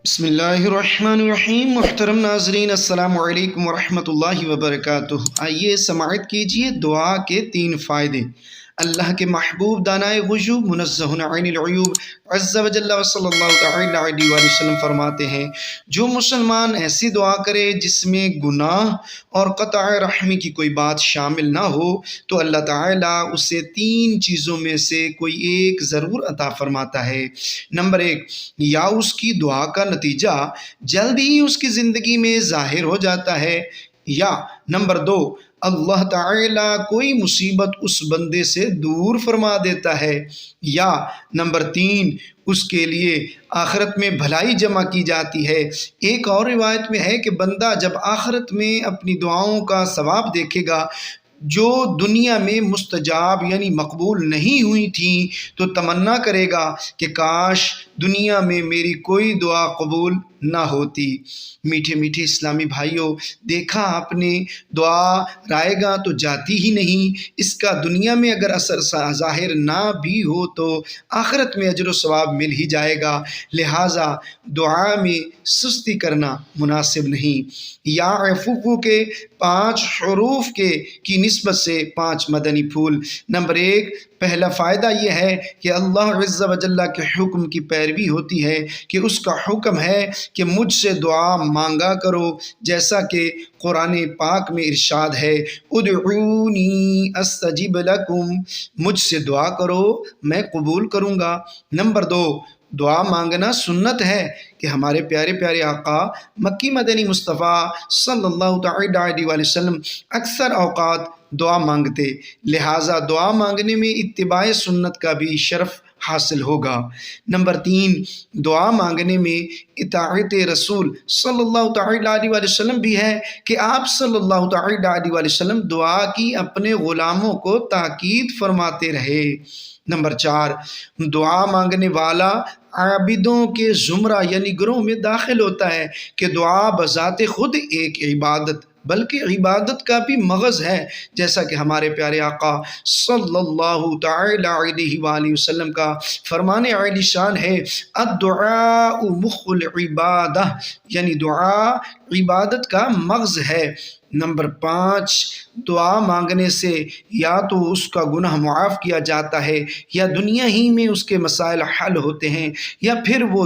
بسم اللہ الرحمن الرحیم۔ محترم ناظرین، السلام علیکم ورحمۃ اللہ وبرکاتہ۔ آئیے سماعت کیجیے دعا کے 3 فائدے۔ اللہ کے محبوب دانائے غیوب منزہ عن العیوب عز و جل صلی اللہ تعالی علیہ وآلہ وسلم فرماتے ہیں، جو مسلمان ایسی دعا کرے جس میں گناہ اور قطع رحمی کی کوئی بات شامل نہ ہو تو اللہ تعالیٰ اسے 3 چیزوں میں سے کوئی ایک ضرور عطا فرماتا ہے۔ نمبر 1، یا اس کی دعا کا نتیجہ جلد ہی اس کی زندگی میں ظاہر ہو جاتا ہے، یا نمبر 2، اللہ تعالیٰ کوئی مصیبت اس بندے سے دور فرما دیتا ہے، یا نمبر 3، اس کے لیے آخرت میں بھلائی جمع کی جاتی ہے۔ ایک اور روایت میں ہے کہ بندہ جب آخرت میں اپنی دعاؤں کا ثواب دیکھے گا جو دنیا میں مستجاب یعنی مقبول نہیں ہوئی تھیں تو تمنا کرے گا کہ کاش دنیا میں میری کوئی دعا قبول نہ ہوتی۔ میٹھے میٹھے اسلامی بھائیوں، دیکھا آپ نے، دعا رائے گا تو جاتی ہی نہیں، اس کا دنیا میں اگر اثر ظاہر نہ بھی ہو تو آخرت میں اجر و ثواب مل ہی جائے گا۔ لہٰذا دعا میں سستی کرنا مناسب نہیں۔ یا عفو کے 5 حروف کی نسبت سے 5 مدنی پھول۔ نمبر 1، پہلا فائدہ یہ ہے کہ اللہ عز و جل کے حکم کی پیروی ہوتی ہے کہ اس کا حکم ہے کہ مجھ سے دعا مانگا کرو، جیسا کہ قرآن پاک میں ارشاد ہے، ادعونی استجب لکم، مجھ سے دعا کرو میں قبول کروں گا۔ نمبر 2، دعا مانگنا سنت ہے کہ ہمارے پیارے پیارے آقا مکی مدنی مصطفیٰ صلی اللہ تعالی علیہ وآلہ وسلم اکثر اوقات دعا مانگتے، لہٰذا دعا مانگنے میں اتباع سنت کا بھی شرف حاصل ہوگا۔ نمبر 3، دعا مانگنے میں اطاعت رسول صلی اللہ تعالی علیہ وآلہ وسلم بھی ہے کہ آپ صلی اللہ تعالی علیہ وآلہ وسلم دعا کی اپنے غلاموں کو تاکید فرماتے رہے۔ نمبر 4، دعا مانگنے والا عابدوں کے زمرہ یعنی گروہ میں داخل ہوتا ہے کہ دعا بذات خود ایک عبادت بلکہ عبادت کا بھی مغز ہے، جیسا کہ ہمارے پیارے آقا صلی اللہ تعالی علیہ وآلہ وسلم کا فرمان عالی شان ہے، الدعاء مخ العبادہ، یعنی دعا عبادت کا مغز ہے۔ نمبر 5، دعا مانگنے سے یا تو اس کا گناہ معاف کیا جاتا ہے یا دنیا ہی میں اس کے مسائل حل ہوتے ہیں، یا پھر وہ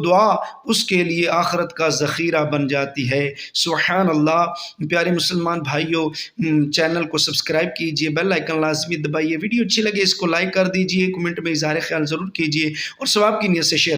دعا اس کے لیے آخرت کا ذخیرہ بن جاتی ہے۔ سبحان اللہ۔ پیارے مسلمان بھائیوں، چینل کو سبسکرائب کیجئے، بیل آئیکن لازمی دبائیے، ویڈیو اچھی لگے اس کو لائک کر دیجئے، کمنٹ میں اظہار خیال ضرور کیجئے اور ثواب کی نیت سے شیئر